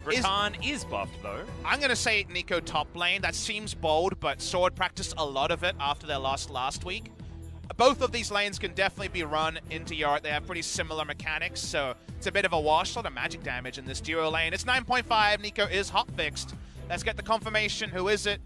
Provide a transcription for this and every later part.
Rakan is buffed, though. I'm going to say Nico top lane. That seems bold, but Sword practiced a lot of it after their loss last week. Both of these lanes can definitely be run into Yorick. They have pretty similar mechanics, so it's a bit of a wash. A lot of magic damage in this duo lane. It's 9.5. Nico is hot-fixed. Let's get the confirmation. Who is it?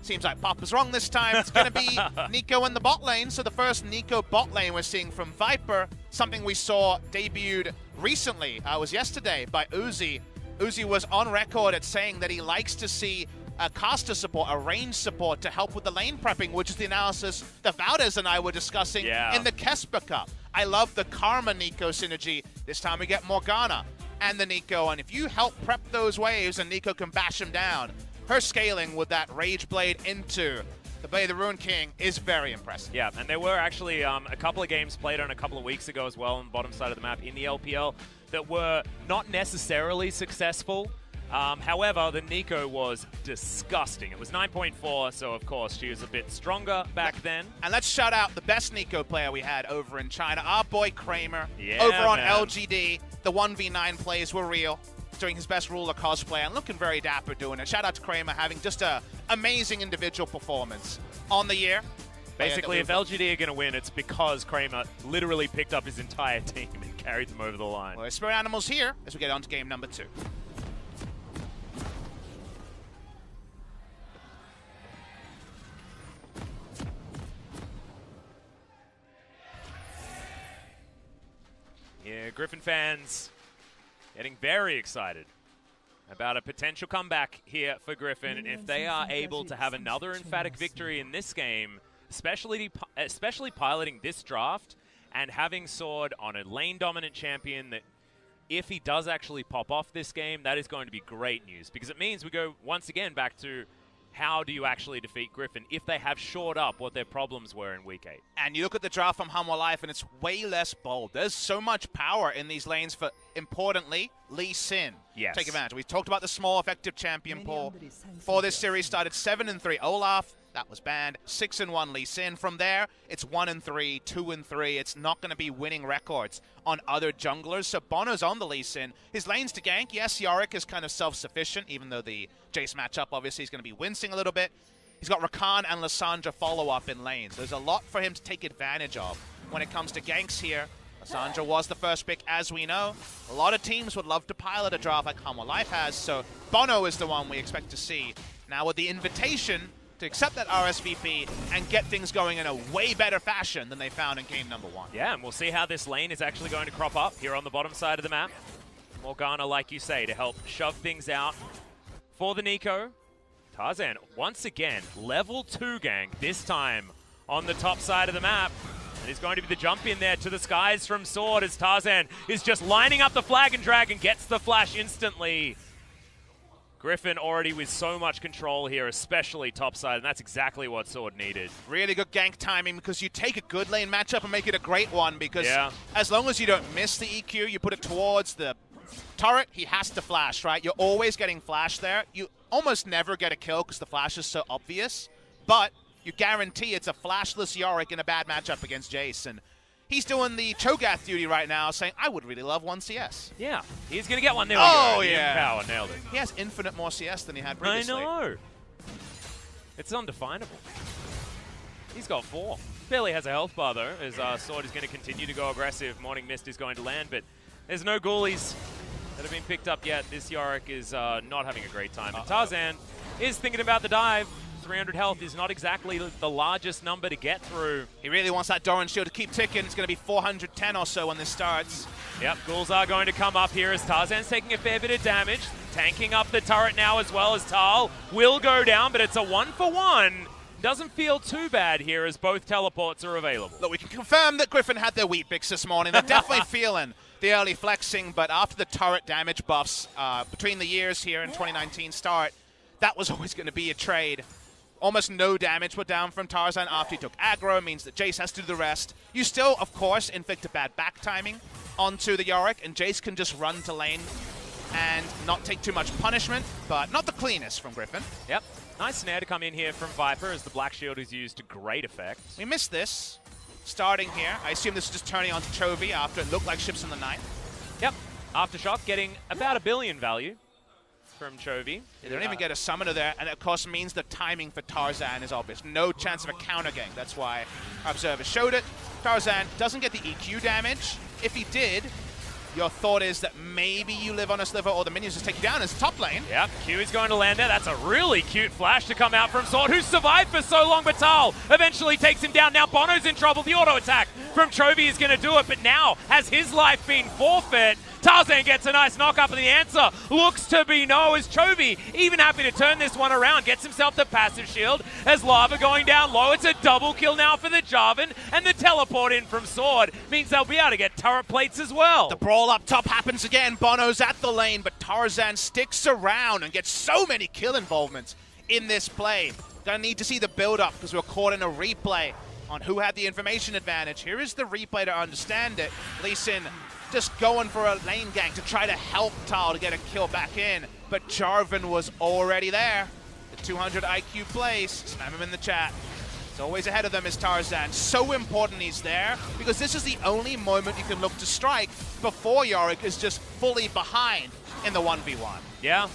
Seems like Papa's wrong this time. It's going to be Nico in the bot lane. So the first Nico bot lane we're seeing from Viper, something we saw debuted recently, was yesterday by Uzi. Uzi was on record at saying that he likes to see a caster support, a range support to help with the lane prepping, which is the analysis that Valdez and I were discussing in the Kesper Cup. I love the Karma Nico synergy. This time we get Morgana and the Nico, and if you help prep those waves and Nico can bash them down, her scaling with that Rage Blade into the Blade of the Ruin King is very impressive. Yeah, and there were actually a couple of games played on a couple of weeks ago as well on the bottom side of the map in the LPL that were not necessarily successful. However, the Nico was disgusting. It was 9.4, so of course she was a bit stronger back then. And let's shout out the best Nico player we had over in China, our boy Kramer, over on LGD. The 1v9 plays were real, doing his best ruler cosplay and looking very dapper doing it. Shout out to Kramer having just an amazing individual performance on the year. Basically, if LGD are going to win, it's because Kramer literally picked up his entire team and carried them over the line. Well, Spirit Animals here as we get on to game number 2. Yeah, Griffin fans getting very excited about a potential comeback here for Griffin. And if they are able to have another emphatic victory in this game, especially piloting this draft and having Sword on a lane-dominant champion that if he does actually pop off this game, that is going to be great news because it means we go once again back to how do you actually defeat Griffin if they have shored up what their problems were in Week 8? And you look at the draft from Hanwha Life, and it's way less bold. There's so much power in these lanes for, importantly, Lee Sin. Yes. Take advantage. We've talked about the small effective champion pool. For this series started 7-3 Olaf. That was banned. 6-1 Lee Sin. From there, it's 1-3, 2-3. It's not going to be winning records on other junglers. So bonO's on the Lee Sin. His lanes to gank. Yes, Yorick is kind of self-sufficient, even though the Jace matchup obviously is going to be wincing a little bit. He's got Rakan and Lissandra follow-up in lanes. There's a lot for him to take advantage of when it comes to ganks here. Lissandra was the first pick, as we know. A lot of teams would love to pilot a draft like Hanwha Life has, so bonO is the one we expect to see. Now with the invitation to accept that RSVP and get things going in a way better fashion than they found in game number 1. Yeah, and we'll see how this lane is actually going to crop up here on the bottom side of the map. Morgana, like you say, to help shove things out for the Nico. Tarzan, once again, level 2 gank, this time on the top side of the map. And he's going to be the jump in there to the skies from Sword as Tarzan is just lining up the flag and drag and gets the flash instantly. Griffin already with so much control here, especially topside, and that's exactly what Sword needed. Really good gank timing because you take a good lane matchup and make it a great one because as long as you don't miss the EQ, you put it towards the turret, he has to flash, right? You're always getting flash there. You almost never get a kill because the flash is so obvious, but you guarantee it's a flashless Yorick in a bad matchup against Jace. And he's doing the Cho'Gath duty right now, saying, I would really love 1 CS. Yeah, he's going to get one. There we go. Oh, yeah. Power, nailed it. He has infinite more CS than he had previously. I know. It's undefinable. He's got 4. Barely has a health bar, though, as Sword is going to continue to go aggressive. Morning Mist is going to land, but there's no ghoulies that have been picked up yet. This Yorick is not having a great time. And Tarzan is thinking about the dive. 300 health is not exactly the largest number to get through. He really wants that Doran shield to keep ticking. It's going to be 410 or so when this starts. Yep, ghouls are going to come up here as Tarzan's taking a fair bit of damage. Tanking up the turret now as well as Thal will go down, but it's a 1-for-1. Doesn't feel too bad here as both teleports are available. Look, we can confirm that Griffin had their wheat bix this morning. They're definitely feeling the early flexing, but after the turret damage buffs between the years here in 2019 start, that was always going to be a trade. Almost no damage put down from Tarzan after he took aggro. It means that Jace has to do the rest. You still, of course, inflict a bad back timing onto the Yorick, and Jace can just run to lane and not take too much punishment, but not the cleanest from Griffin. Yep. Nice snare to come in here from Viper as the Black Shield is used to great effect. We missed this. Starting here. I assume this is just turning on to Chovy after it looked like Ships in the Night. Yep. Aftershock getting about 1 billion value from Chovy. They don't even get a summoner there, and of course means the timing for Tarzan is obvious. No chance of a counter gank. That's why our observer showed it. Tarzan doesn't get the EQ damage. If he did, your thought is that maybe you live on a sliver or the minions just take you down as top lane. Yep, Q is going to land there. That's a really cute flash to come out from Sword, who's survived for so long, but Thal eventually takes him down. Now bonO's in trouble. The auto attack from Chovy is going to do it, but now has his life been forfeit? Tarzan gets a nice knock up, and the answer looks to be no, as Chovy even happy to turn this one around. Gets himself the passive shield as Lava going down low. It's a double kill now for the Jarvan, and the teleport in from Sword means they'll be able to get turret plates as well. The brawl up top happens again. bonO's at the lane, but Tarzan sticks around and gets so many kill involvements in this play. Gonna need to see the build-up because we're caught in a replay on who had the information advantage. Here is the replay to understand it. Lehends just going for a lane gank to try to help Thal to get a kill back in, but Jarvan was already there. The 200 IQ plays, slam him in the chat. It's always ahead of them is Tarzan. So important he's there, because this is the only moment you can look to strike before Yorick is just fully behind in the 1v1. Yeah,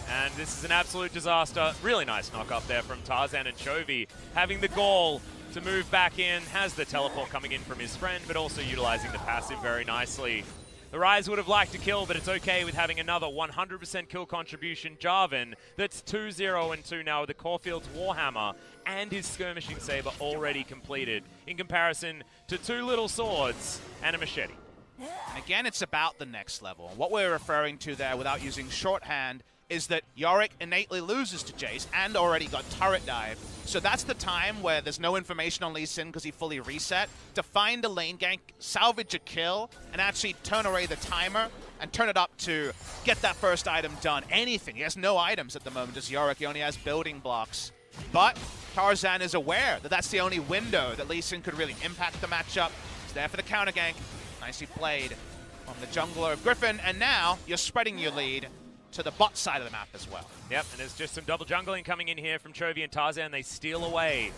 and this is an absolute disaster. Really nice knock up there from Tarzan, and Chovy having the gall to move back in, has the teleport coming in from his friend, but also utilizing the passive very nicely. The Rise would have liked to kill, but it's okay with having another 100% kill contribution. Jarvan, that's 2-0-2 now with the Caulfield's Warhammer and his Skirmishing Saber already completed, in comparison to 2 little swords and a machete. And again, it's about the next level. What we're referring to there, without using shorthand, is that Yorick innately loses to Jace and already got turret dive. So that's the time where there's no information on Lee Sin because he fully reset, to find a lane gank, salvage a kill, and actually turn away the timer and turn it up to get that first item done. Anything. He has no items at the moment, just Yorick. He only has building blocks. But Tarzan is aware that that's the only window that Lee Sin could really impact the matchup. He's there for the counter gank. Nicely played from the jungler of Griffin, and now you're spreading your lead to the bot side of the map as well. Yep, and there's just some double jungling coming in here from Chovy and Tarzan. They steal away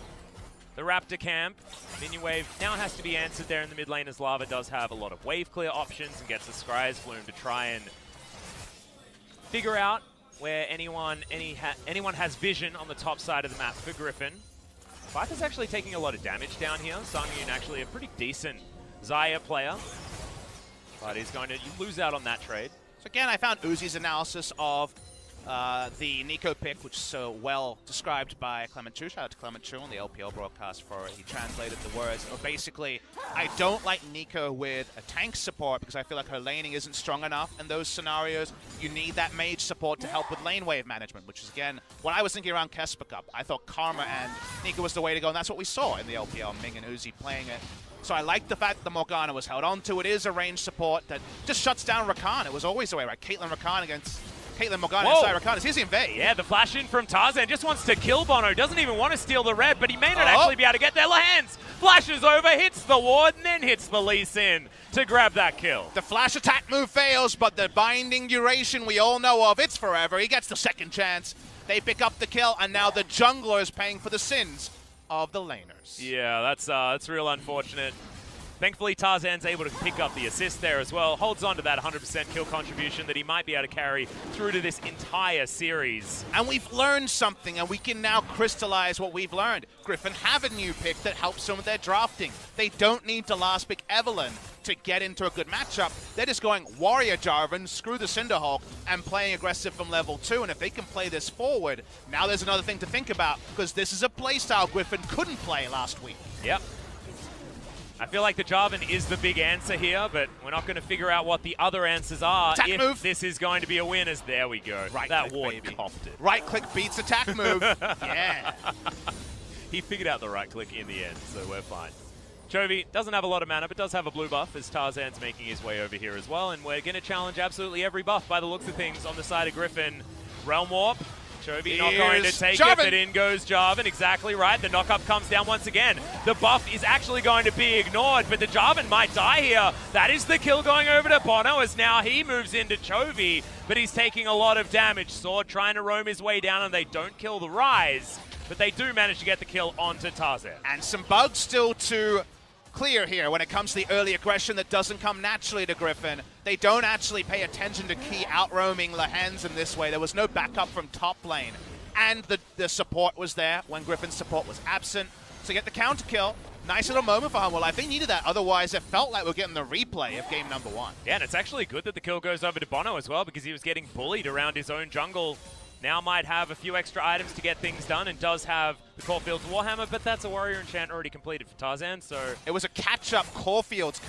the Raptor camp. Minion wave now has to be answered there in the mid lane, as Lava does have a lot of wave clear options and gets the Scry's Bloom to try and figure out where anyone has vision on the top side of the map for Griffin. Viper's actually taking a lot of damage down here. Sang-hyeon actually a pretty decent Xayah player, but he's going to lose out on that trade. So again, I found Uzi's analysis of the Nico pick, which is so well described by Clement Chu. Shout out to Clement Chu on the LPL broadcast for it. He translated the words. But basically, I don't like Nico with a tank support because I feel like her laning isn't strong enough in those scenarios. You need that mage support to help with lane wave management, which is, again, what I was thinking around Kesper Cup. I thought Karma and Nico was the way to go, and that's what we saw in the LPL, Ming and Uzi playing it. So I like the fact that the Morgana was held onto. It is a ranged support that just shuts down Rakan. It was always the way, right? Caitlyn Morgana inside Rakan. It's easy invade. Yeah, the flash in from Tarzan just wants to kill bonO. Doesn't even want to steal the red, but he may not actually be able to get there. Lehends flashes over, hits the ward, and then hits the Lee Sin to grab that kill. The flash attack move fails, but the binding duration we all know of, it's forever. He gets the second chance. They pick up the kill, and now the jungler is paying for the sins of the laners. Yeah, that's real unfortunate. Thankfully, Tarzan's able to pick up the assist there as well. Holds on to that 100% kill contribution that he might be able to carry through to this entire series. And we've learned something, and we can now crystallize what we've learned. Griffin have a new pick that helps them with their drafting. They don't need to last pick Evelynn to get into a good matchup. They're just going Warrior Jarvan, screw the Cinderhawk, and playing aggressive from level 2. And if they can play this forward, now there's another thing to think about, because this is a playstyle Griffin couldn't play last week. Yep. I feel like the Jarvan is the big answer here, but we're not going to figure out what the other answers are attack if move. This is going to be a win, as there we go. Right that click, ward baby. copped it. Right click beats attack move. Yeah. He figured out the right click in the end, so we're fine. Chovy doesn't have a lot of mana, but does have a blue buff, as Tarzan's making his way over here as well, and we're going to challenge absolutely every buff by the looks of things on the side of Griffin. Realm Warp. Chovy not going to take it, but in goes Jarvan. Exactly right. The knockup comes down once again. The buff is actually going to be ignored, but the Jarvan might die here. That is the kill going over to bonO, as now he moves into Chovy, but he's taking a lot of damage. Sword trying to roam his way down, and they don't kill the Rise, but they do manage to get the kill onto Tarzan. And some bugs still to clear here when it comes to the early aggression that doesn't come naturally to Griffin. They don't actually pay attention to key out-roaming Lehends in this way. There was no backup from top lane. And the support was there when Griffin's support was absent. So get the counter kill. Nice little moment for Hanwha. They needed that. Otherwise, it felt like we're getting the replay of game number 1. Yeah, and it's actually good that the kill goes over to bonO as well, because he was getting bullied around his own jungle. Now might have a few extra items to get things done, and does have the Caulfield's Warhammer, but that's a Warrior Enchant already completed for Tarzan, so... It was a catch-up Caulfield's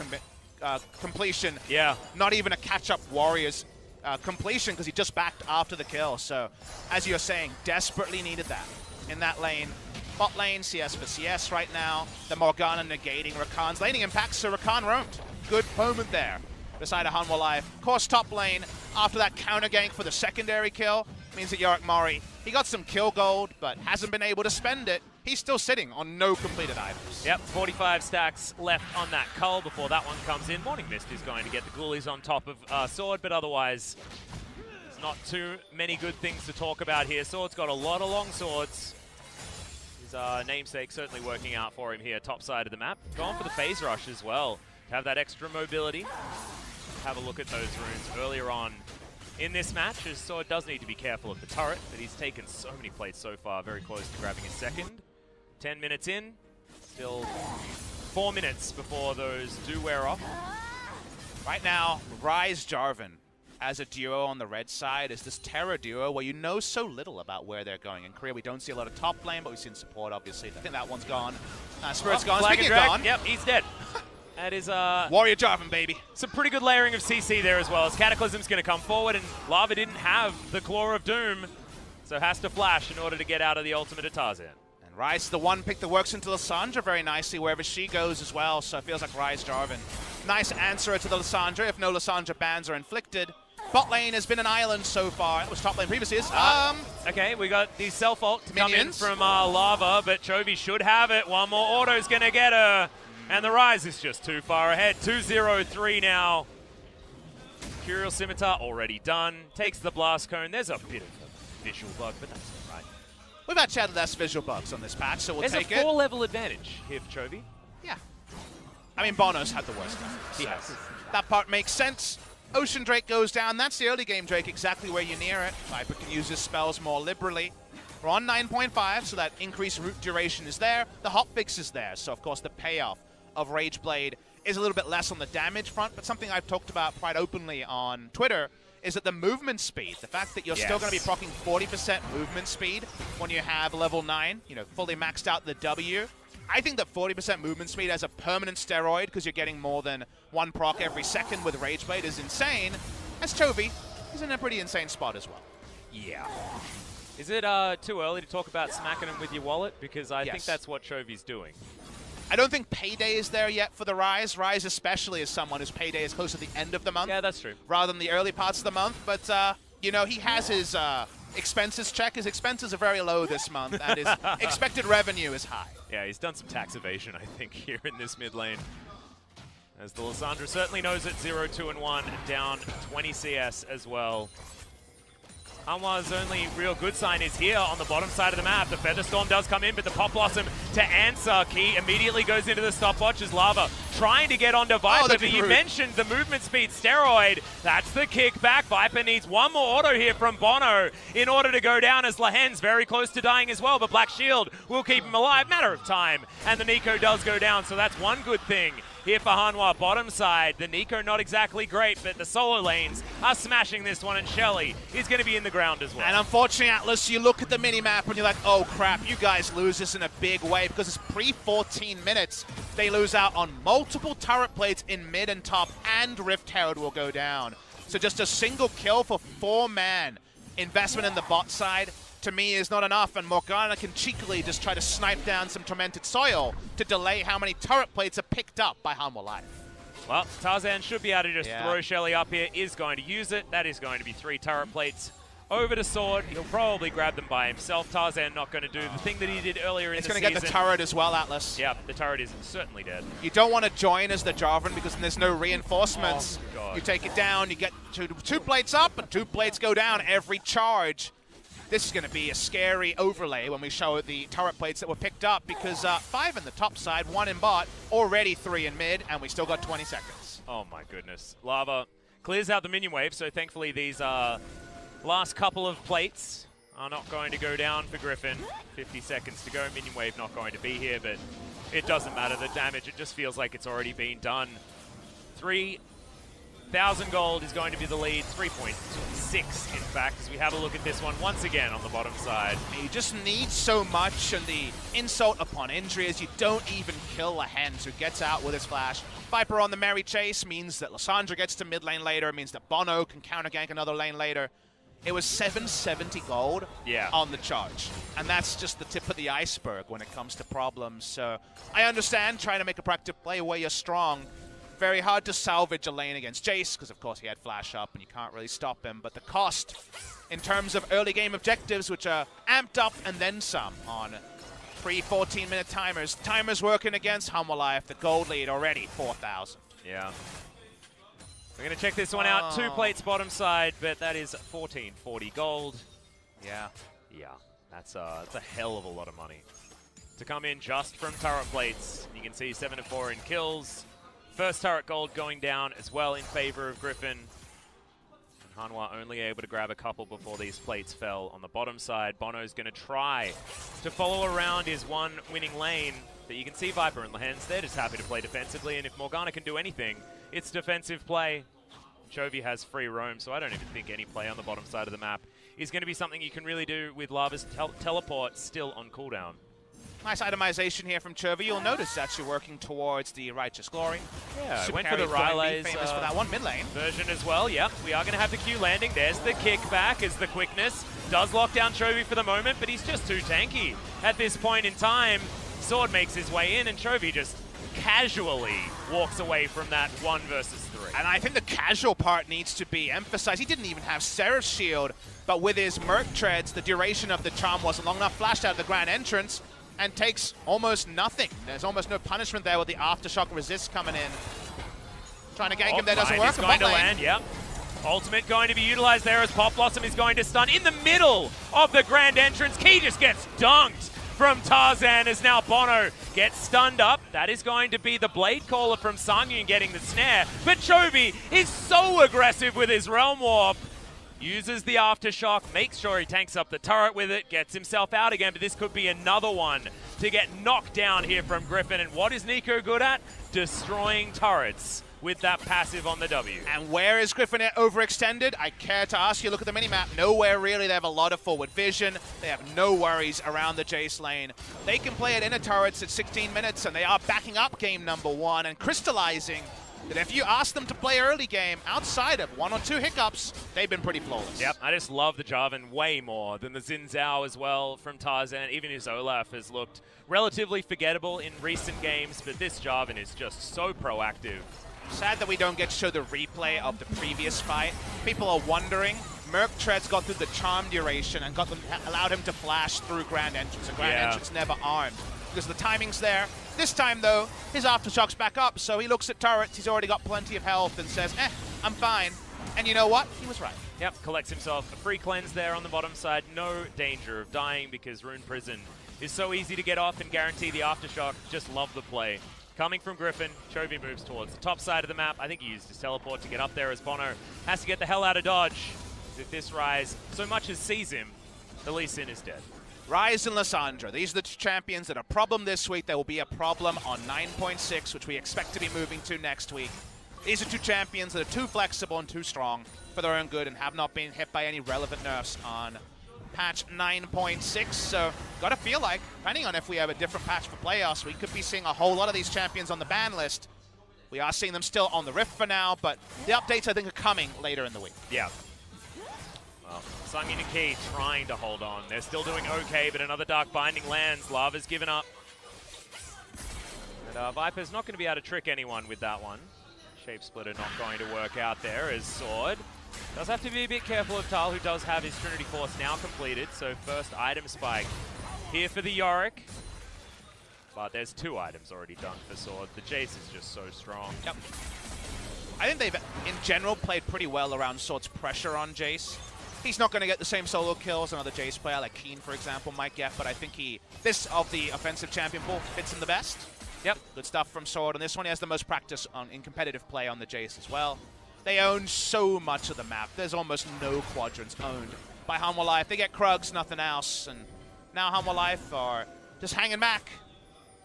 completion. Yeah. Not even a catch-up Warriors completion, because he just backed after the kill. So, as you're saying, desperately needed that in that lane. Bot lane, CS for CS right now. The Morgana negating Rakan's laning impact, so Rakan roamed. Good moment there beside a Hanwha life. Of course, top lane, after that counter gank for the secondary kill, means that Yorick Mori, he got some kill gold, but hasn't been able to spend it. He's still sitting on no completed items. Yep, 45 stacks left on that cull before that one comes in. Morning Mist is going to get the ghoulies on top of Sword, but otherwise, there's not too many good things to talk about here. Sword's got a lot of long swords. His namesake certainly working out for him here, top side of the map. Going for the phase rush as well, to have that extra mobility. Have a look at those runes earlier on in this match, as Sword does need to be careful of the turret, but he's taken so many plates so far, very close to grabbing his second. 10 minutes in, still 4 minutes before those do wear off. Right now, Rise Jarvan as a duo on the red side is this Terra duo where you know so little about where they're going. In Korea, we don't see a lot of top lane, but we've seen support, obviously. I think that one's gone. Spirit's gone. Speaking of gone. Yep, he's dead. That is Warrior Jarvan, baby. Some pretty good layering of CC there as well, as Cataclysm's going to come forward, and Lava didn't have the Claw of Doom, so has to flash in order to get out of the ultimate of Tarzan. And Rise, the one pick that works into Lissandra very nicely wherever she goes as well, so it feels like Rise Jarvan. Nice answer to the Lissandra if no Lissandra bans are inflicted. Bot lane has been an island so far. It was top lane previously. Okay, we got the self-ult to come in from Lava, but Chovy should have it. One more auto's going to get her. And the Rise is just too far ahead. 2-0-3 now. Curial Scimitar already done. Takes the Blast Cone. There's a bit of a visual bug, but that's all right. We've had chatted less visual bugs on this patch, so we'll take it. There's a 4-level advantage here for Chovy. Yeah. I mean, bonO's had the worst time. He has. That part makes sense. Ocean Drake goes down. That's the early game Drake, exactly where you near it. Viper can use his spells more liberally. We're on 9.5, so that increased root duration is there. The hotfix is there, so of course the payoff of Rage Blade is a little bit less on the damage front, but something I've talked about quite openly on Twitter is that the movement speed, the fact that you're still going to be proccing 40% movement speed when you have level 9, you know, fully maxed out the W. I think that 40% movement speed as a permanent steroid, because you're getting more than one proc every second with Rage Blade, is insane. As Chovy, he's in a pretty insane spot as well. Yeah. Is it too early to talk about smacking him with your wallet? Because I think that's what Chovy's doing. I don't think payday is there yet for the Rise. Rise especially is someone whose payday is close to the end of the month. Yeah, that's true. Rather than the early parts of the month. But, you know, he has his expenses check. His expenses are very low this month, and his expected revenue is high. Yeah, he's done some tax evasion, I think, here in this mid lane. As the Lissandra certainly knows it, 0-2-1, down 20 CS as well. Hanwha's only real good sign is here on the bottom side of the map. The Featherstorm does come in, but the Pop Blossom to answer. Key immediately goes into the stopwatch as Lava trying to get onto Viper, but you mentioned the movement speed steroid. That's the kickback. Viper needs one more auto here from bonO in order to go down, as Lehends very close to dying as well, but Black Shield will keep him alive. Matter of time, and the Nico does go down, so that's one good thing here for Hanwha. Bottom side, the Nico not exactly great, but the solo lanes are smashing this one, and Shelly is going to be in the ground as well. And unfortunately, Atlas, you look at the mini-map and you're like, oh crap, you guys lose this in a big way, because it's pre-14 minutes. They lose out on multiple turret plates in mid and top, and Rift Herald will go down. So just a single kill for 4-man investment in the bot side, to me, is not enough, and Morgana can cheekily just try to snipe down some Tormented Soil to delay how many turret plates are picked up by Hanwha Life. Well, Tarzan should be able to just throw Shelly up here, is going to use it. That is going to be 3 turret plates over to Sword. He'll probably grab them by himself. Tarzan not going to do the thing that he did earlier in the season. It's going to get the turret as well, Atlas. Yeah, the turret is certainly dead. You don't want to join as the Jarvan because there's no reinforcements. Oh, God. You take it down, you get two plates up, and 2 plates go down every charge. this is going to be a scary overlay when we show the turret plates that were picked up, because 5 in the top side, 1 in bot, already 3 in mid, and we still got 20 seconds. Oh my goodness. Lava clears out the minion wave, so thankfully these last couple of plates are not going to go down for Griffin. 50 seconds to go, minion wave not going to be here, but it doesn't matter, the damage, it just feels like it's already been done. 3,000 gold is going to be the lead, 3.6 in fact, as we have a look at this one once again on the bottom side. You just need so much, and the insult upon injury is you don't even kill Lehends, who gets out with his flash. Viper on the merry chase means that Lissandra gets to mid lane later, means that bonO can counter gank another lane later. It was 770 gold on the charge. And that's just the tip of the iceberg when it comes to problems. So I understand trying to make a practice play where you're strong. Very hard to salvage a lane against Jace, because of course he had flash up and you can't really stop him. But the cost in terms of early game objectives, which are amped up and then some on 3 14-minute timers. Timers working against Hanwha. The gold lead already 4,000. Yeah. We're going to check this one out. 2 plates bottom side, but that is 1440 gold. Yeah. Yeah, that's a hell of a lot of money to come in just from turret plates. You can see 7 of 4 in kills. First turret gold going down as well in favor of Griffin. And Hanwha only able to grab a couple before these plates fell on the bottom side. bonO's going to try to follow around his one winning lane. But you can see Viper and Lehends, they're just happy to play defensively, and if Morgana can do anything, it's defensive play. Chovy has free roam, so I don't even think any play on the bottom side of the map is going to be something you can really do with Lava's teleport still on cooldown. Nice itemization here from Chovy. You'll notice actually working towards the Righteous Glory. Yeah, went for the Rileys famous for that one mid lane version as well. Yep, we are going to have the Q landing. There's the kickback as the quickness does lock down Chovy for the moment, but he's just too tanky at this point in time. Sword makes his way in, and Chovy just casually walks away from that 1 versus 3. And I think the casual part needs to be emphasized. He didn't even have Seraph's shield, but with his Merc Treads, the duration of the charm wasn't long enough. Flashed out of the grand entrance and takes almost nothing. There's almost no punishment there with the Aftershock resist coming in. Trying to gank him there, doesn't work. He's going to land, yep. Ultimate going to be utilized there as Pop Blossom is going to stun in the middle of the grand entrance. Key just gets dunked from Tarzan as now bonO gets stunned up. That is going to be the Blade Caller from Sang-hyeon getting the snare. But Chovy is so aggressive with his Realm Warp. Uses the Aftershock, makes sure he tanks up the turret with it, gets himself out again, but this could be another one to get knocked down here from Griffin. And what is NiKo good at? Destroying turrets with that passive on the W. And where is Griffin overextended? I care to ask you, look at the minimap. Nowhere really. They have a lot of forward vision. They have no worries around the Jace lane. They can play at inner turrets at 16 minutes, and they are backing up game number 1 and crystallizing that if you ask them to play early game, outside of 1 or 2 hiccups, they've been pretty flawless. Yep, I just love the Jarvan way more than the Xin Zhao as well from Tarzan. Even his Olaf has looked relatively forgettable in recent games, but this Jarvan is just so proactive. Sad that we don't get to show the replay of the previous fight. People are wondering. Merc Treads got through the charm duration and allowed him to flash through Grand Entrance. And Grand Entrance never armed because the timing's there. This time, though, his Aftershock's back up, so he looks at turrets. He's already got plenty of health and says, I'm fine. And you know what? He was right. Yep, collects himself a free cleanse there on the bottom side. No danger of dying because Rune Prison is so easy to get off and guarantee the Aftershock. Just love the play. Coming from Griffin, Chovy moves towards the top side of the map. I think he used his teleport to get up there as bonO has to get the hell out of dodge. If this Rise so much as sees him, the Lee Sin is dead. Rise and Lissandra, these are the champions that are a problem this week. There will be a problem on 9.6, which we expect to be moving to next week. These are 2 champions that are too flexible and too strong for their own good and have not been hit by any relevant nerfs on patch 9.6, so gotta feel like, depending on if we have a different patch for playoffs, we could be seeing a whole lot of these champions on the ban list. We are seeing them still on the Rift for now, but the updates I think are coming later in the week. Yeah. Well, Sang-hyeon and Key trying to hold on. They're still doing okay, but another Dark Binding lands. Lava's given up. And Viper's not going to be able to trick anyone with that one. Shape Splitter not going to work out there as Sword. Does have to be a bit careful of Thal, who does have his Trinity Force now completed. So first item spike here for the Yorick. But there's 2 items already done for Sword. The Jace is just so strong. Yep. I think they've, in general, played pretty well around Sword's pressure on Jace. He's not going to get the same solo kills another Jace player like Keen, for example, might get, but I think this of the offensive champion pool fits him the best. Yep. Good stuff from Sword. On this one, he has the most practice in competitive play on the Jace as well. They own so much of the map. There's almost no quadrants owned by Hanwha Life. They get Krugs, nothing else, and now Hanwha Life are just hanging back.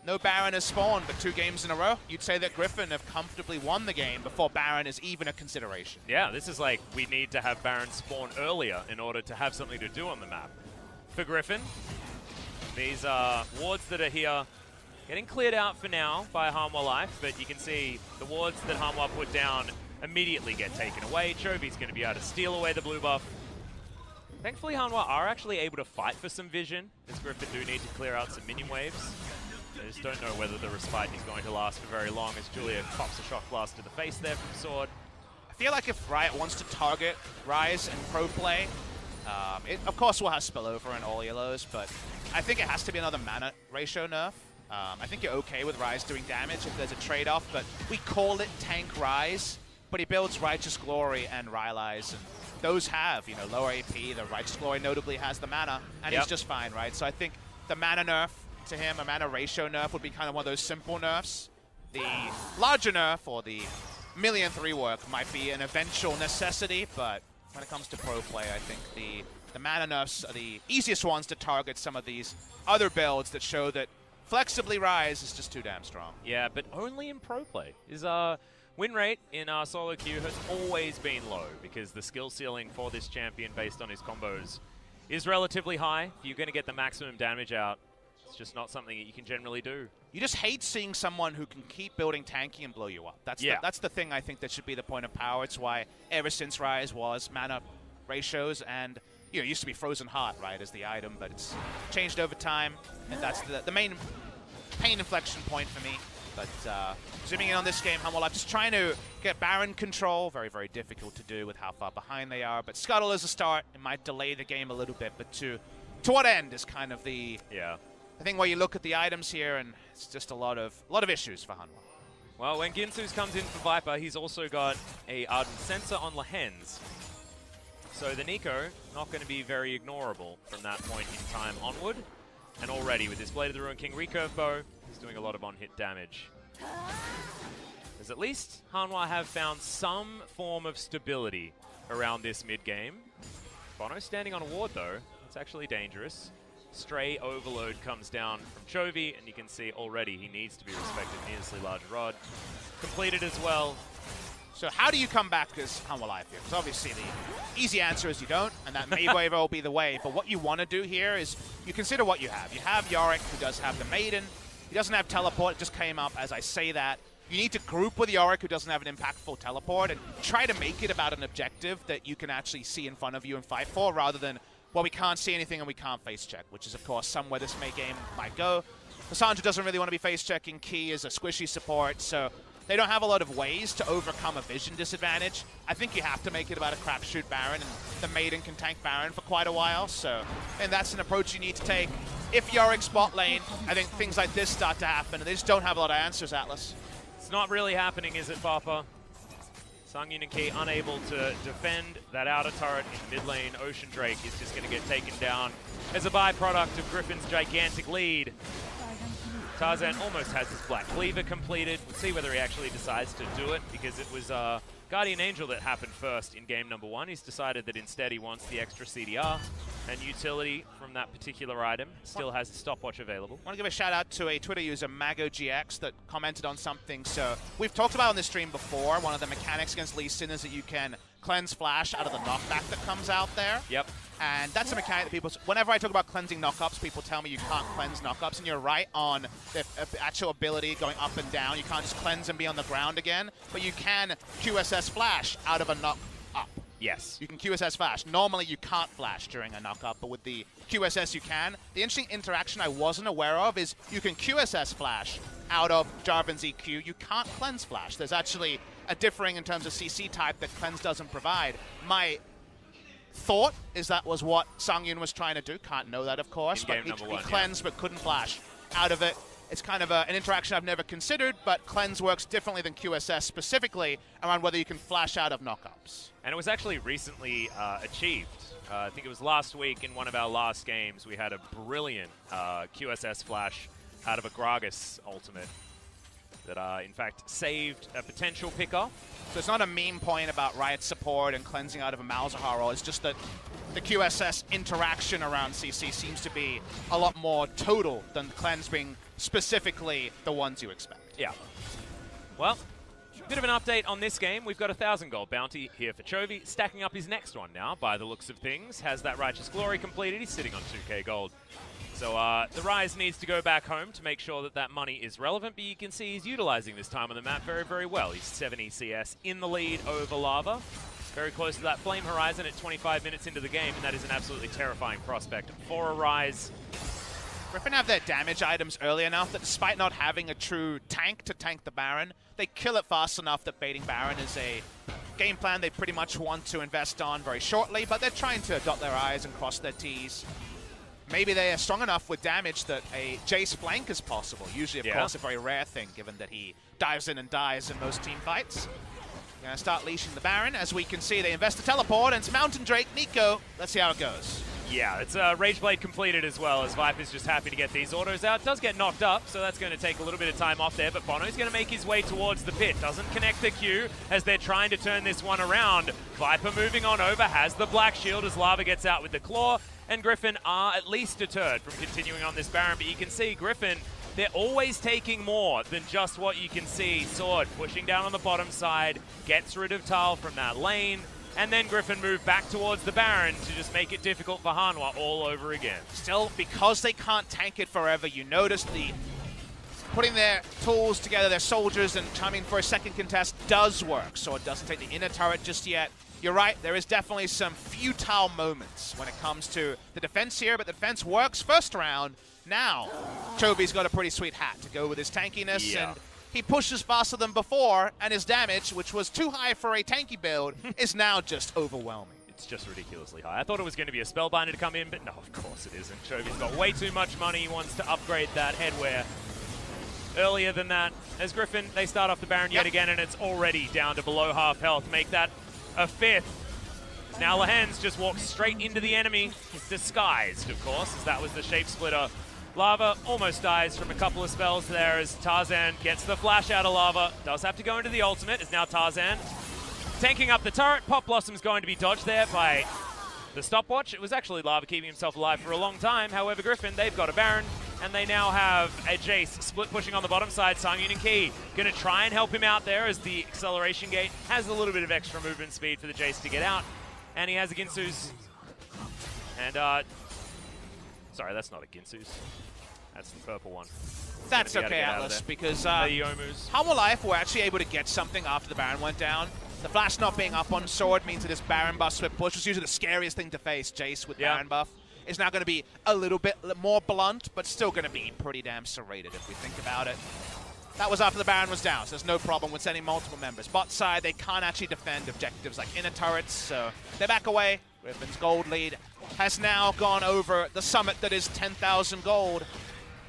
No Baron has spawned, but 2 games in a row. You'd say that Griffin have comfortably won the game before Baron is even a consideration. Yeah, this is like we need to have Baron spawn earlier in order to have something to do on the map. For Griffin, these wards that are here getting cleared out for now by Hanwha Life, but you can see the wards that Hanwha put down immediately get taken away. Chovy's going to be able to steal away the blue buff. Thankfully, Hanwha are actually able to fight for some vision, as Griffin do need to clear out some minion waves. I just don't know whether the respite is going to last for very long, as Julia pops a shock blast to the face there from Sword. I feel like if Riot wants to target Ryze and pro play, it of course will have spillover in all yellows, but I think it has to be another mana ratio nerf. I think you're okay with Ryze doing damage if there's a trade-off, but we call it tank Ryze, but he builds Righteous Glory and Rylai's, and those have, you know, lower AP. The Righteous Glory notably has the mana, and he's just fine, right? So I think the mana nerf to him, a mana ratio nerf, would be kind of one of those simple nerfs. The larger nerf, or the millionth rework, might be an eventual necessity, but when it comes to pro play, I think the mana nerfs are the easiest ones to target some of these other builds that show that flexibly Ryze is just too damn strong. Yeah, but only in pro play. His win rate in solo queue has always been low, because the skill ceiling for this champion based on his combos is relatively high. If you're going to get the maximum damage out, it's just not something that you can generally do. You just hate seeing someone who can keep building tanky and blow you up. That's the thing I think that should be the point of power. It's why ever since Ryze was mana ratios, and you know, it used to be Frozen Heart, right, as the item, but it's changed over time, and that's the main pain inflection point for me. But zooming in on this game, Hanwha Life just trying to get Baron control. Very, very difficult to do with how far behind they are. But Scuttle is a start. It might delay the game a little bit, but to what end is kind of the I think where you look at the items here, and it's just a lot of issues for Hanwha. Well, when Ginsu's comes in for Viper, he's also got a Ardent Sensor on Lehends. So the Nico, not going to be very ignorable from that point in time onward. And already with his Blade of the Ruined King recurve bow, he's doing a lot of on-hit damage. As at least Hanwha have found some form of stability around this mid-game. bonO standing on a ward though, it's actually dangerous. Stray Overload comes down from Chovy, and you can see already he needs to be respected. Needlessly large rod. Completed as well. So how do you come back as Hanwha Life here? Because obviously the easy answer is you don't, and that may very well be the way. But what you want to do here is you consider what you have. You have Yorick, who does have the Maiden. He doesn't have teleport. It just came up as I say that. You need to group with Yorick, who doesn't have an impactful teleport, and try to make it about an objective that you can actually see in front of you and fight for, rather than, well, we can't see anything and we can't face check, which is, of course, somewhere this game might go. Cassandra doesn't really want to be face checking. Key is a squishy support, so they don't have a lot of ways to overcome a vision disadvantage. I think you have to make it about a crapshoot Baron, and the Maiden can tank Baron for quite a while, so, and that's an approach you need to take. If Yorick's bot lane, I think things like this start to happen, and they just don't have a lot of answers, Atlas. It's not really happening, is it, Papa? Sang-hyeon and Key unable to defend that outer turret in mid lane. Ocean Drake is just going to get taken down as a byproduct of Griffin's gigantic lead. Tarzan almost has his Black Cleaver completed. We'll see whether he actually decides to do it, because it was Guardian Angel that happened first in game number 1. He's decided that instead he wants the extra CDR and utility from that particular item. Still has a stopwatch available. I want to give a shout out to a Twitter user, MagoGX, that commented on something. So we've talked about on this stream before, one of the mechanics against Lee Sin is that you can cleanse flash out of the knockback that comes out there. Yep. And that's a mechanic that people, whenever I talk about cleansing knockups, people tell me you can't cleanse knockups, and you're right on the actual ability going up and down. You can't just cleanse and be on the ground again, but you can QSS flash out of a knock up. Yes. You can QSS flash. Normally you can't flash during a knock up, but with the QSS you can. The interesting interaction I wasn't aware of is you can QSS flash out of Jarvan's EQ. You can't cleanse flash. There's actually a differing in terms of CC type that cleanse doesn't provide. My thought is that was what Sang-hyeon was trying to do. Can't know that, of course, but he cleansed but couldn't flash out of it. It's kind of an interaction I've never considered, but Cleanse works differently than QSS, specifically around whether you can flash out of knockups. And it was actually recently achieved. I think it was last week in one of our last games, we had a brilliant QSS flash out of a Gragas ultimate that, in fact, saved a potential pick-off. So it's not a meme point about Riot support and cleansing out of a Malzahar roll. It's just that the QSS interaction around CC seems to be a lot more total than the cleanse being specifically the ones you expect. Yeah. Well, bit of an update on this game. We've got a 1,000 gold bounty here for Chovy, stacking up his next one now by the looks of things. Has that Righteous Glory completed. He's sitting on 2k gold. So the Rise needs to go back home to make sure that that money is relevant, but you can see he's utilizing this time on the map very, very well. He's 70 CS in the lead over Lava. Very close to that Flame Horizon at 25 minutes into the game, and that is an absolutely terrifying prospect for a Rise. Griffin have their damage items early enough that despite not having a true tank to tank the Baron, they kill it fast enough that baiting Baron is a game plan they pretty much want to invest on very shortly, but they're trying to dot their I's and cross their T's. Maybe they are strong enough with damage that a Jace flank is possible. Usually, of course, a very rare thing, given that he dives in and dies in most team fights. Gonna start leashing the Baron. As we can see, they invest the teleport, and it's Mountain Drake, Nico. Let's see how it goes. Yeah, it's Rage Blade completed as well, as Viper's just happy to get these autos out. Does get knocked up, so that's going to take a little bit of time off there, but bonO's going to make his way towards the pit. Doesn't connect the Q as they're trying to turn this one around. Viper moving on over, has the Black Shield as Lava gets out with the Claw, and Griffin are at least deterred from continuing on this Baron, but you can see Griffin, they're always taking more than just what you can see. Sword pushing down on the bottom side, gets rid of Thal from that lane, and then Griffin moved back towards the Baron to just make it difficult for Hanwha all over again. Still, because they can't tank it forever, you notice the putting their tools together, their soldiers, and coming for a second contest does work. So it doesn't take the inner turret just yet. You're right, there is definitely some futile moments when it comes to the defense here, but the defense works first round. Now, Chovy's got a pretty sweet hat to go with his tankiness, and he pushes faster than before, and his damage, which was too high for a tanky build, is now just overwhelming. It's just ridiculously high. I thought it was going to be a Spellbinder to come in, but no, of course it isn't. Chovy's got way too much money. He wants to upgrade that headwear earlier than that. As Griffin, they start off the Baron yet again, and it's already down to below half health. Make that a fifth. Now Lehends just walks straight into the enemy, disguised, of course, as that was the Shape Splitter. Lava almost dies from a couple of spells there as Tarzan gets the flash out of Lava. Does have to go into the ultimate, as now Tarzan tanking up the turret. Pop Blossom's going to be dodged there by the stopwatch. It was actually Lava keeping himself alive for a long time. However, Griffin, they've got a Baron, and they now have a Jace split pushing on the bottom side. Sang-hyeon and Ki going to try and help him out there as the acceleration gate has a little bit of extra movement speed for the Jace to get out. And he has a Ginsu's. And, sorry, that's not a Ginsu's. That's the purple one. That's okay, Atlas, because Hanwha Life were actually able to get something after the Baron went down. The flash not being up on Sword means that this Baron buff swift push was usually the scariest thing to face. Jace with Baron buff is now going to be a little bit more blunt, but still going to be pretty damn serrated if we think about it. That was after the Baron was down, so there's no problem with sending multiple members. Bot side, they can't actually defend objectives like inner turrets, so they back away. Griffin's gold lead has now gone over the summit that is 10,000 gold.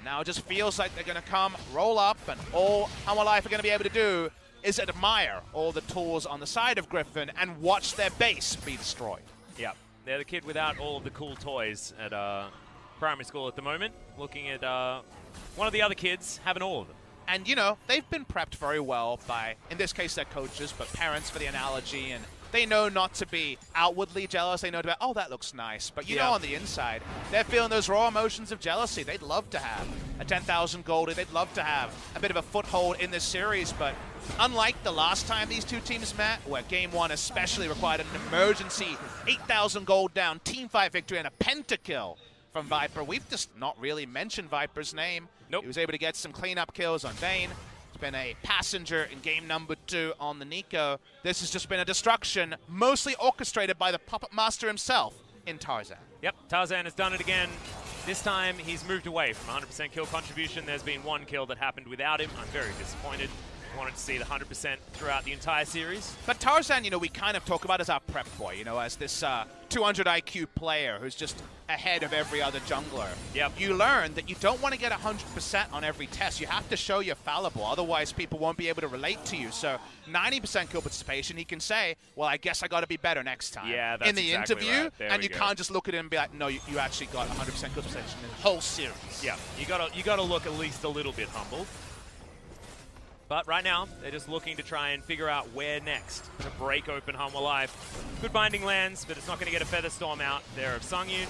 Now it just feels like they're going to come, roll up, and all Hanwha Life are going to be able to do is admire all the tools on the side of Griffin and watch their base be destroyed. Yep, they're the kid without all of the cool toys at primary school at the moment. Looking at one of the other kids having all of them. And, you know, they've been prepped very well by, in this case, their coaches, but parents for the analogy, and they know not to be outwardly jealous. They know to be, oh, that looks nice. But you know on the inside, they're feeling those raw emotions of jealousy. They'd love to have a 10,000 gold. They'd love to have a bit of a foothold in this series. But unlike the last time these two teams met, where Game 1 especially required an emergency 8,000 gold down teamfight victory and a pentakill from Viper, we've just not really mentioned Viper's name. Nope. He was able to get some cleanup kills on Vayne. Been a passenger in game number 2 on the Nico. This has just been a destruction, mostly orchestrated by the Puppet Master himself in Tarzan. Yep, Tarzan has done it again. This time he's moved away from 100% kill contribution. There's been one kill that happened without him. I'm very disappointed. I wanted to see the 100% throughout the entire series. But Tarzan, you know, we kind of talk about as our prep boy, you know, as this 200 IQ player who's just ahead of every other jungler, Yep. you learn that you don't want to get 100% on every test. You have to show you're fallible, otherwise people won't be able to relate to you. So 90% kill participation, he can say, well, I guess I got to be better next time. Yeah, that's in the exactly interview, right. There and we you go. can't just look at him and be like, no, you actually got 100% kill participation in the whole series. Yeah, you gotta look at least a little bit humble. But right now, they're just looking to try and figure out where next to break open Hanwha Life. Good binding lands, but it's not going to get a Feather Storm out there of Seung-yong.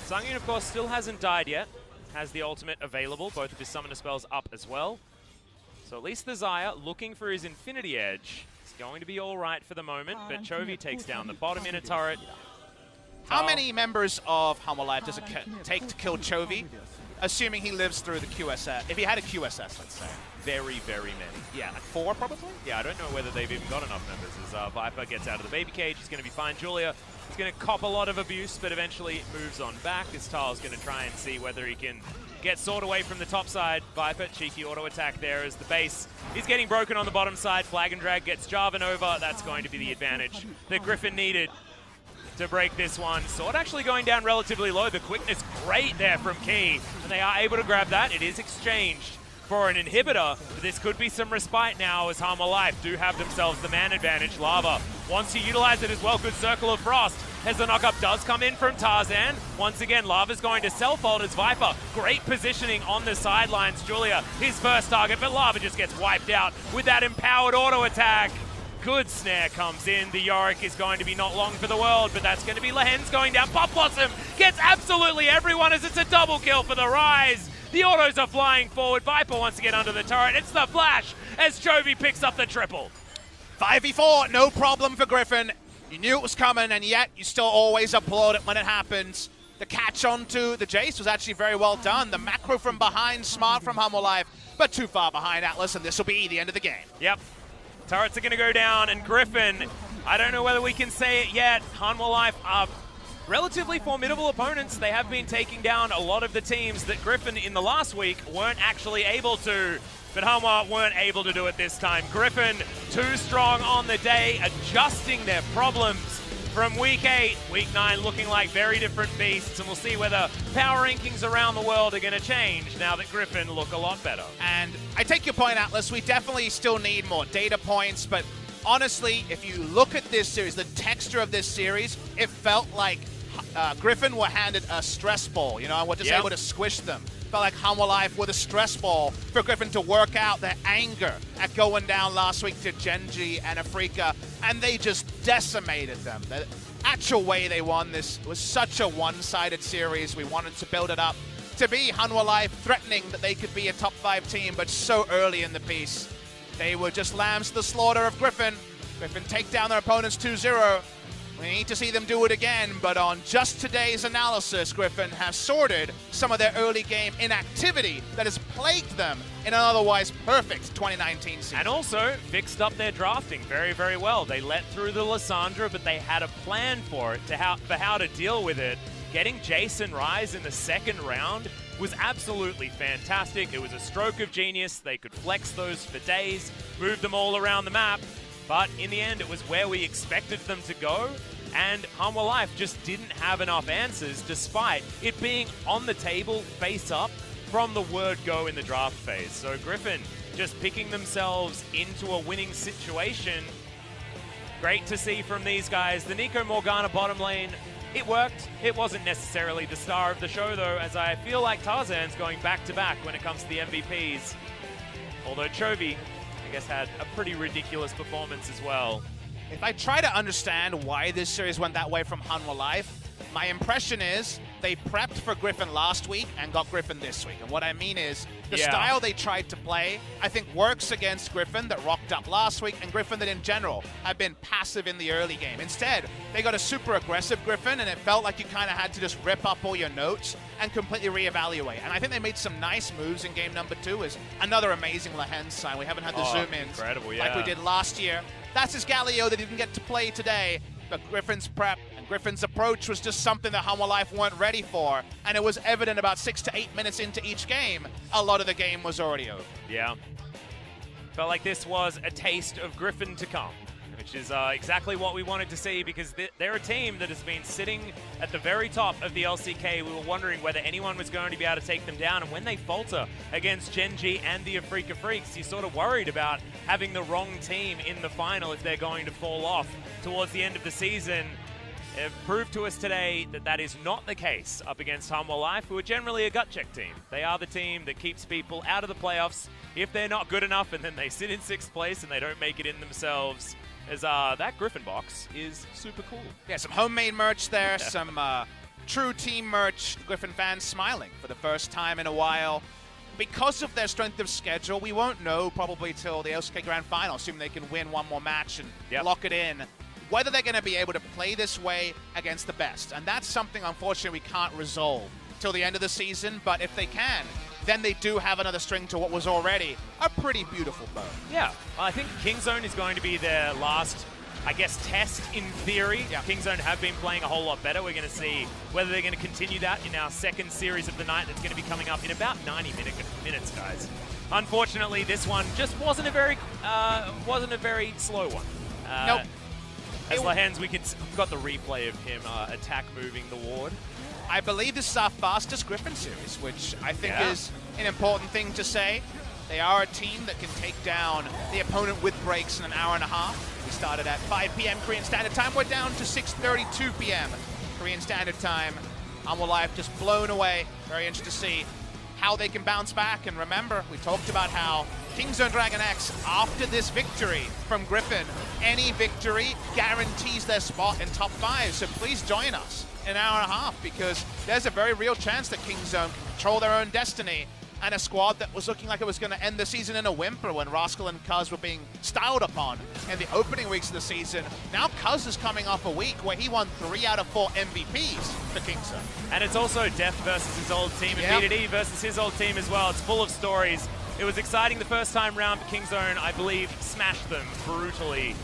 Seung-yong, of course, still hasn't died yet. Has the ultimate available, both of his summoner spells up as well. So at least the Xayah, looking for his Infinity Edge, is going to be all right for the moment, but Chovy takes down the bottom inner turret. How many members of Hanwha Life does it take to kill Chovy, assuming he lives through the QSS? If he had a QSS, let's say. Very, very many. Yeah, like 4 probably? Yeah, I don't know whether they've even got enough members. As Viper gets out of the baby cage, he's going to be fine. Julia is going to cop a lot of abuse, but eventually moves on back. As Thal's going to try and see whether he can get Sword away from the top side. Viper, cheeky auto attack there as the base is getting broken on the bottom side. Flag and Drag gets Jarvan over. That's going to be the advantage that Griffin needed to break this one. Sword actually going down relatively low. The quickness great there from Ki, and they are able to grab that. It is exchanged for an inhibitor, but this could be some respite now as Hanwha Life do have themselves the man advantage. Lava wants to utilize it as well. Good Circle of Frost as the knockup does come in from Tarzan. Once again, Lava's going to self-ult as Viper. Great positioning on the sidelines. Julia, his first target, but Lava just gets wiped out with that empowered auto attack. Good snare comes in. The Yorick is going to be not long for the world, but that's going to be Lehends going down. Pop Blossom gets absolutely everyone as it's a double kill for the Rise. The autos are flying forward. Viper wants to get under the turret. It's the flash as Chovy picks up the triple. 5v4, no problem for Griffin. You knew it was coming, and yet you still always applaud it when it happens. The catch onto the Jace was actually very well done. The macro from behind, smart from Hanwha Life, but too far behind Atlas, and this will be the end of the game. Yep. Turrets are going to go down, and Griffin, I don't know whether we can say it yet, Hanwha Life are relatively formidable opponents. They have been taking down a lot of the teams that Griffin in the last week weren't actually able to, but Hanwha weren't able to do it this time. Griffin too strong on the day, adjusting their problems from week 8. Week 9 looking like very different beasts, and we'll see whether power rankings around the world are going to change now that Griffin look a lot better. And I take your point, Atlas. We definitely still need more data points, but honestly, if you look at this series, the texture of this series, it felt like Griffin were handed a stress ball, you know, and we're just able to squish them. Felt like Hanwha Life with a stress ball for Griffin to work out their anger at going down last week to Genji and Afrika, and they just decimated them. The actual way they won this was such a one-sided series. We wanted to build it up to be Hanwha Life threatening that they could be a top 5 team, but so early in the piece, they were just lambs to the slaughter of Griffin. Griffin take down their opponents 2-0. We need to see them do it again, but on just today's analysis, Griffin have sorted some of their early game inactivity that has plagued them in an otherwise perfect 2019 season. And also fixed up their drafting very, very well. They let through the Lissandra, but they had a plan for it, for how to deal with it. Getting Jason Rise in the second round was absolutely fantastic. It was a stroke of genius. They could flex those for days, move them all around the map. But in the end, it was where we expected them to go, and Hanwha Life just didn't have enough answers, despite it being on the table, face up, from the word go in the draft phase. So Griffin just picking themselves into a winning situation. Great to see from these guys. The Nico Morgana bottom lane, it worked. It wasn't necessarily the star of the show, though, as I feel like Tarzan's going back-to-back when it comes to the MVPs. Although Chovy, I guess, had a pretty ridiculous performance as well. If I try to understand why this series went that way from Hanwha Life, my impression is they prepped for Griffin last week and got Griffin this week. And what I mean is, the style they tried to play, I think works against Griffin that rocked up last week, and Griffin that in general have been passive in the early game. Instead, they got a super aggressive Griffin, and it felt like you kind of had to just rip up all your notes and completely reevaluate. And I think they made some nice moves in game number 2. Is another amazing Lehends sign. We haven't had the zoom-ins like we did last year. That's his Galio that he didn't get to play today. But Griffin's prep and Griffin's approach was just something that Hanwha Life weren't ready for. And it was evident about 6 to 8 minutes into each game, a lot of the game was already over. Yeah. Felt like this was a taste of Griffin to come. which is exactly what we wanted to see, because they're a team that has been sitting at the very top of the LCK. We were wondering whether anyone was going to be able to take them down, and when they falter against Gen G and the Afrika Freaks, you're sort of worried about having the wrong team in the final if they're going to fall off towards the end of the season. It proved to us today that that is not the case up against Hanwha Life, who are generally a gut check team. They are the team that keeps people out of the playoffs if they're not good enough, and then they sit in 6th place and they don't make it in themselves. As that Griffin box is super cool. Yeah, some homemade merch there, some true team merch. Griffin fans smiling for the first time in a while. Because of their strength of schedule, we won't know probably till the LCK Grand Final, assuming they can win one more match and lock it in, whether they're going to be able to play this way against the best. And that's something, unfortunately, we can't resolve till the end of the season. But if they can, then they do have another string to what was already a pretty beautiful bow. Yeah, I think Kingzone is going to be their last, I guess, test in theory. Yeah. Kingzone have been playing a whole lot better. We're going to see whether they're going to continue that in our second series of the night that's going to be coming up in about 90 minutes, guys. Unfortunately, this one just wasn't a very slow one. Nope. As Lehends, we've got the replay of him attack moving the ward. I believe this is our fastest Griffin series, which I think is an important thing to say. They are a team that can take down the opponent with breaks in an hour and a half. We started at 5 p.m. Korean Standard Time. We're down to 6:32 p.m. Korean Standard Time. Hanwha Life just blown away. Very interesting to see how they can bounce back. And remember, we talked about how Kingzone Dragon X, after this victory from Griffin, any victory guarantees their spot in top 5. So please join us in an hour and a half, because there's a very real chance that Kingzone can control their own destiny. And a squad that was looking like it was going to end the season in a whimper when Rascal and Cuz were being styled upon in the opening weeks of the season. Now Cuz is coming off a week where he won 3 out of 4 MVPs for Kingzone. And it's also Def versus his old team, and BDD versus his old team as well. It's full of stories. It was exciting the first time round, but Kingzone, I believe, smashed them brutally.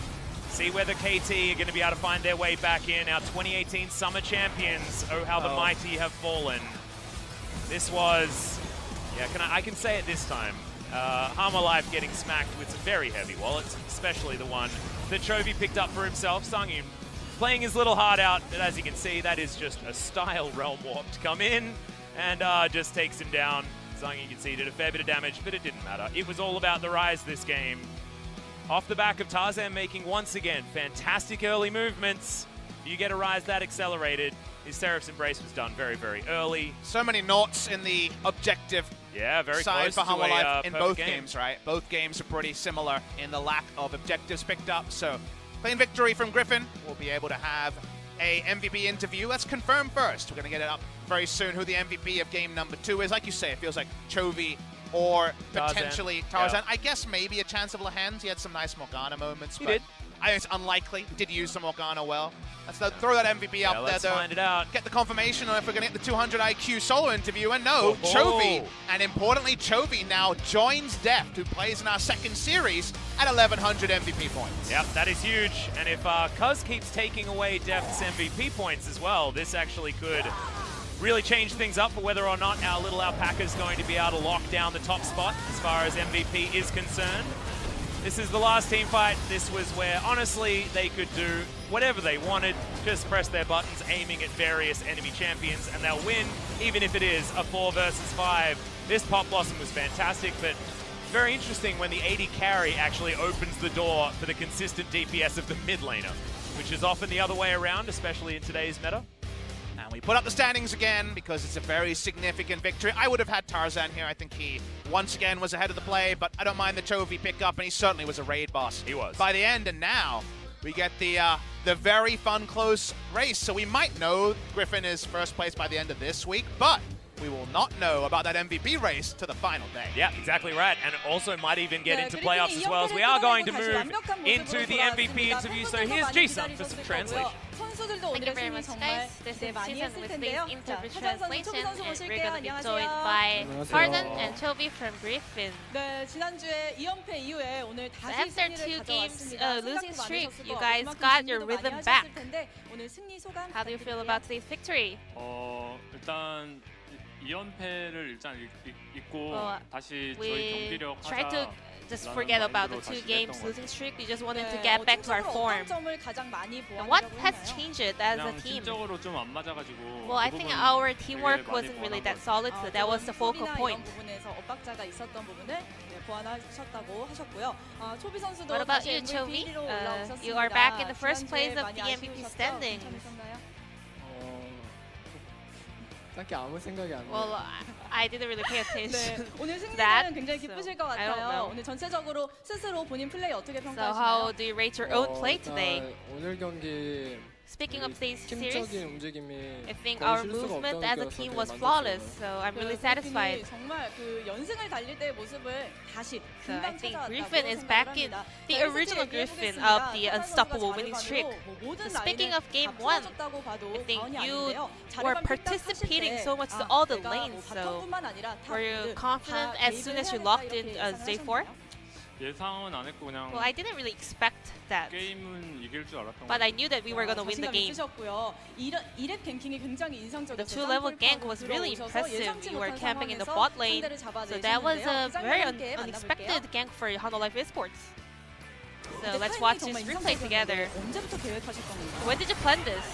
See whether KT are going to be able to find their way back in. Our 2018 Summer Champions. Oh, how the mighty have fallen. This was... Yeah, I can say it this time. Hanwha Life getting smacked with some very heavy wallets, especially the one that Chovy picked up for himself. Sang-hyeon playing his little heart out, but as you can see, that is just a style realm warp to come in and just takes him down. Sang-hyeon, you can see, did a fair bit of damage, but it didn't matter. It was all about the rise this game. Off the back of Tarzan making, once again, fantastic early movements. You get a rise that accelerated. His Seraph's Embrace was done very, very early. So many noughts in the objective very side close for Hanwha Life in both game. games, right? Both games are pretty similar in the lack of objectives picked up. So, clean victory from Griffin. We'll be able to have a MVP interview. Let's confirm first. We're going to get it up very soon who the MVP of game number 2 is. Like you say, it feels like Chovy or potentially Tarzan. I guess maybe a chance of Lehends. He had some nice Morgana moments. He did. I think it's unlikely. Did use the Morgana well. Let's throw that MVP up there, let's though. find it out. Get the confirmation on if we're going to get the 200 IQ solo interview. And no, Chovy. And importantly, Chovy now joins Deft, who plays in our second series at 1,100 MVP points. Yep, that is huge. And if Cuz keeps taking away Deft's MVP points as well, this actually could really change things up for whether or not our little alpaca is going to be able to lock down the top spot as far as MVP is concerned. This is the last team fight. This was where, honestly, they could do whatever they wanted. Just press their buttons, aiming at various enemy champions, and they'll win, even if it is a 4 versus 5. This Pop Blossom was fantastic, but very interesting when the AD carry actually opens the door for the consistent DPS of the mid laner, which is often the other way around, especially in today's meta. And we put up the standings again because it's a very significant victory. I would have had Tarzan here. I think he, once again, was ahead of the play, but I don't mind the Chovy pickup, and he certainly was a raid boss. He was. By the end, and now we get the very fun close race. So we might know Griffin is first place by the end of this week, but we will not know about that MVP race to the final day. Yeah, exactly right. And also might even get into playoffs as well, as we are going to move into the MVP interview. So here's Ji-hoon for some translation. Thank you very much, guys. This is Season with today's interview translation, and we're going to be joined by Tarzan and Chovy from Griffin. After 2 games losing streak, you guys got your rhythm back. How do you feel about today's victory? 일단 2연패를 일단 잊고 다시 저희 We 경기력 tried to just forget about the 2 games losing streak. We just wanted to get back to our form. And what has changed it as a team? Well, I think our teamwork wasn't really that solid, so that was the focal point. What about you, Chovy? You are back in the first place of the MVP standings. Well, I didn't really pay attention to that. I don't know. So how do you rate your own play today? Speaking of today's series, I think our movement as a team was flawless, so I'm really satisfied. So I think Griffin is back in the original Griffin of the unstoppable winning streak. So speaking of game 1, I think you were participating so much to all the lanes, so were you confident as soon as you locked in J4? Well, I didn't really expect that, but I knew that we were going to win the game. The 2-level gank was really impressive. You were camping in the bot lane, so that was a very unexpected gank for Hanwha Life Esports. So let's watch this replay together. When did you plan this?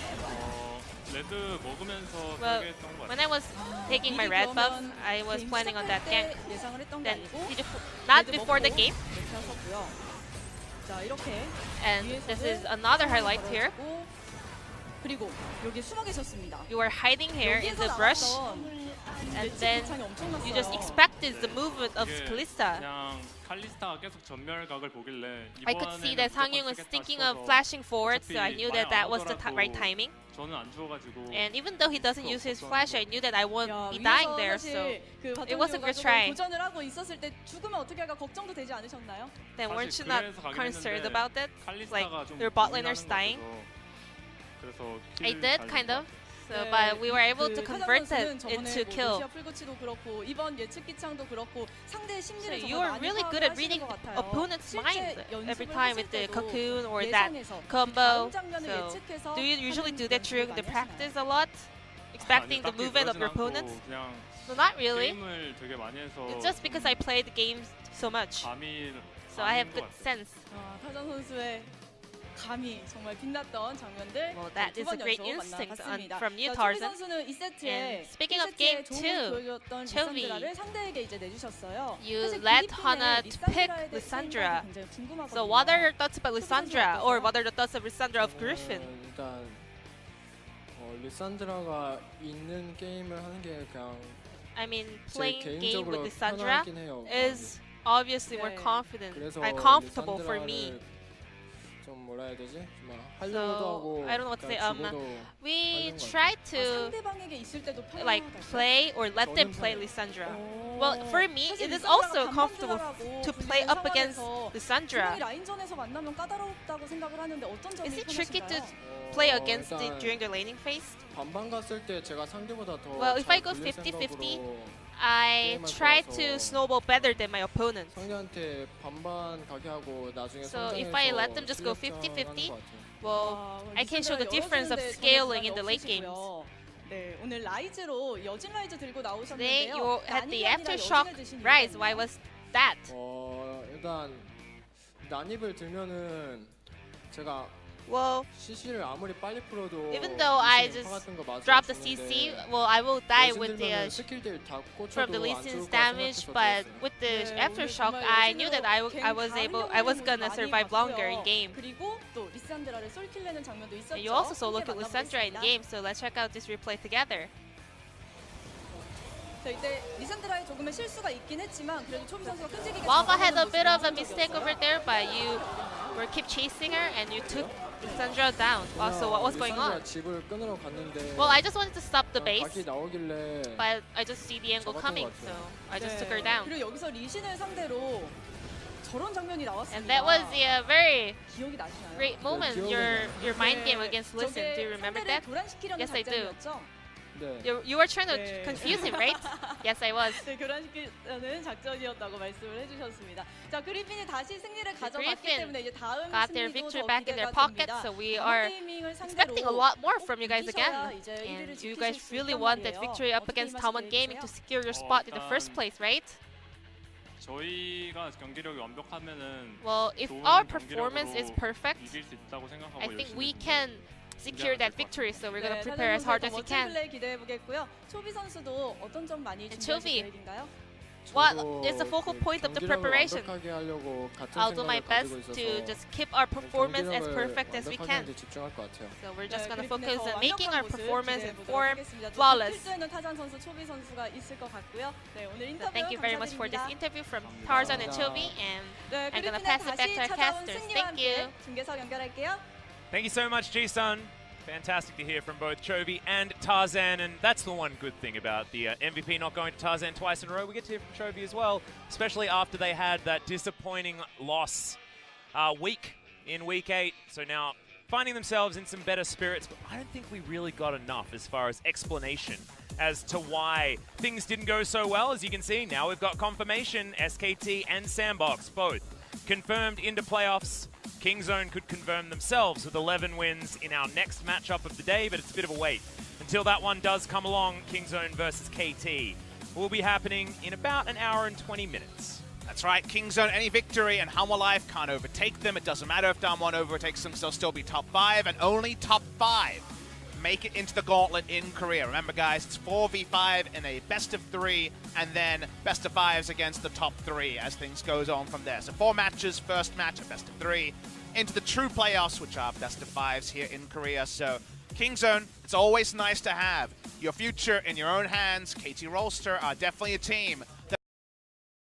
Well, when I was taking my red buff, I was planning on that gank. Then, not before the game. And this is another highlight here. You were hiding here in the brush, and then you just expected the movement of Kalista. I could see that Sang-hyeon was thinking of flashing forward, so I knew that that was the right timing. And even though he doesn't use his flash, I knew that I won't be dying there, so it was a good try. Then weren't you not concerned about that? Like, their bot laners dying? I did, kind of. So, but we were able to convert that into kill. So you were really good at reading the opponent's mind every time with the cocoon or that combo. So do you usually do that during the practice a lot? Expecting the movement of your opponents? No, not really. It's just because I play the games so much. So I have good sense. Well, that is a great instinct from you, Tarzan. And speaking of game 2, Chovy, you led Hanwha to pick Lissandra. So what are your thoughts about Lissandra, or what are the thoughts of Lissandra of Griffin? I mean, playing game with Lissandra is obviously more confident and comfortable for me. So I don't know what to say. We try to like play or let them play Lissandra. Well, for me, it is also comfortable to play up against Lissandra. Is it tricky to play against it during the laning phase? Well, if I go 50-50, I try to snowball better than my opponent. So if I let them just go 50-50, well, I can show the difference of scaling in the late games. Today you had the Aftershock Rise. Why was that? Well, even though I just dropped the CC, well, I will die with the from the Lehends damage. But with the Aftershock, I knew that I was gonna survive longer in game. And you also saw look at Lissandra in game, so let's check out this replay together. Wava had a bit of a mistake over there, but you were keep chasing her and you took Lissandra down. So what was going on? Well, I just wanted to stop the base, but I just see the angle coming, so I just took her down. And that was a very great moment, your mind game against Listen. Do you remember that? Yes, I do. You were trying to confuse him, right? Yes, I was. Griffin got their victory back in their pocket, so we are expecting a lot more from you guys again. And you guys really want that victory up against Talmon Gaming to secure your spot in the first place, right? 저희가 경기력이 완벽하면은 Well, if 좋은 our performance is 경기력으로 perfect, 이길 수 있다고 생각하고 I think we 열심히 can secure that victory. So we're gonna 네, prepare as hard as we 멋진 can. 플레이 기대해 보겠고요. 초비 선수도 어떤 점 많이 Chovy. 준비하실 계획인가요? What is the focal point of the preparation? I'll do my best to just keep our performance as perfect as we can. So we're just gonna focus on making our performance and form flawless. 필두에는 타잔 선수, 초비 선수가 있을 것 같고요. 네, 오늘 So 인터뷰 thank you very much for this 감사드립니다. interview from Tarzan and Chovy, and 네, I'm gonna 그리핀의 pass it back 다시 to our 찾아온 casters. 승리와 Thank you. 함께 중계석 연결할게요. Thank you so much, Ji-sun. Fantastic to hear from both Chovy and Tarzan, and that's the one good thing about the MVP not going to Tarzan twice in a row. We get to hear from Chovy as well, especially after they had that disappointing loss week 8. So now finding themselves in some better spirits, but I don't think we really got enough as far as explanation as to why things didn't go so well. As you can see, now we've got confirmation, SKT and Sandbox both confirmed into playoffs. Kingzone could confirm themselves with 11 wins in our next matchup of the day, but it's a bit of a wait. Until that one does come along, Kingzone versus KT will be happening in about an hour and 20 minutes. That's right, Kingzone, any victory, and Hanwha Life can't overtake them. It doesn't matter if Damwon overtakes them, they'll still be top 5, and only top 5 make it into the gauntlet in Korea. Remember, guys, it's 4v5 in a best of 3, and then best of 5s against the top 3 as things goes on from there. So 4 matches, first match, a best of 3, into the true playoffs, which are best of 5s here in Korea. So Kingzone, it's always nice to have your future in your own hands. KT Rolster are definitely a team that